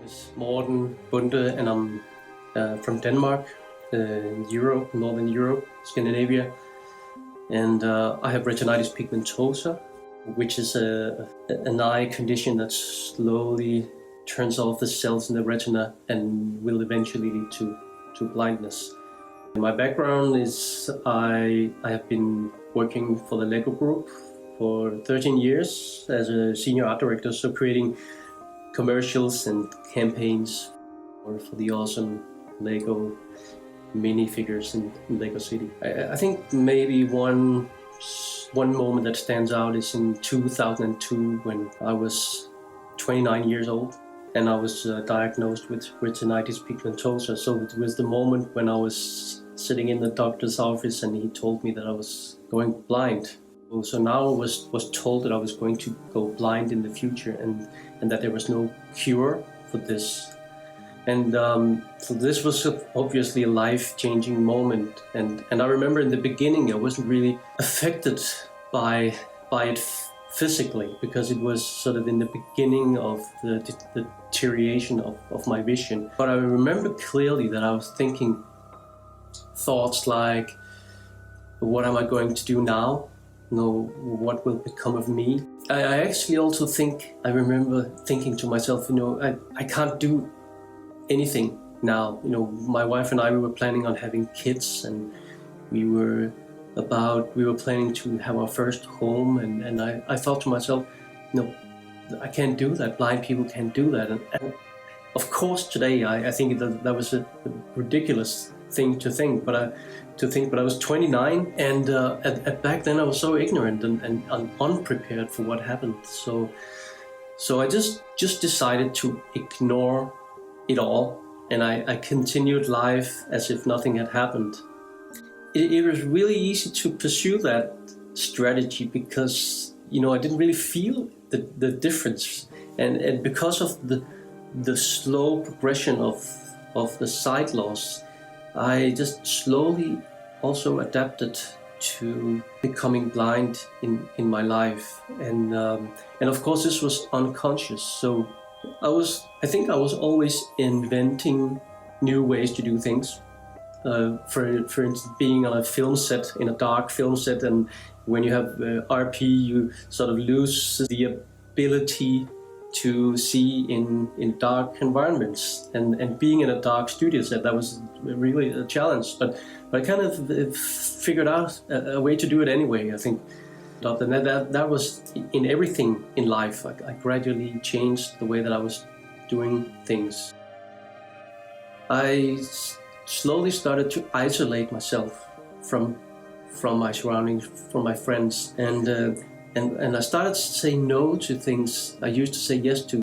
is Morten, Bonde, and I'm from Denmark, Europe, Northern Europe, Scandinavia. And I have retinitis pigmentosa, which is an eye condition that slowly turns off the cells in the retina and will eventually lead to blindness. My background is I have been working for the Lego Group for 13 years as a senior art director, so creating commercials and campaigns for the awesome Lego minifigures in Lego City. I think maybe one moment that stands out is in 2002 when I was 29 years old and I was diagnosed with retinitis pigmentosa. So it was the moment when I was sitting in the doctor's office and he told me that I was going blind. So now I was told that I was going to go blind in the future and that there was no cure for this. And so this was obviously a life-changing moment. And I remember in the beginning I wasn't really affected by it physically, because it was sort of in the beginning of the deterioration of my vision. But I remember clearly that I was thinking thoughts like, what am I going to do now? What will become of me? I actually also I remember thinking to myself, I can't do anything now. My wife and I, we were planning on having kids, and we were planning to have our first home, and I thought to myself, I can't do that. Blind people can't do that. And of course today I think that was a ridiculous thing to think, but I was 29, and back then I was so ignorant and unprepared for what happened. So I just decided to ignore it all, and I continued life as if nothing had happened. It was really easy to pursue that strategy because I didn't really feel the difference, and because of the slow progression of the sight loss, I just slowly also adapted to becoming blind in my life, and of course this was unconscious. So I think I was always inventing new ways to do things. For instance, being on a film set, in a dark film set, and when you have RP, you sort of lose the ability to see in dark environments, and being in a dark studio set, that was really a challenge, but I kind of figured out a way to do it anyway, I think. And that was in everything in life. I gradually changed the way that I was doing things. I slowly started to isolate myself from my surroundings, from my friends, and I started to say no to things I used to say yes to.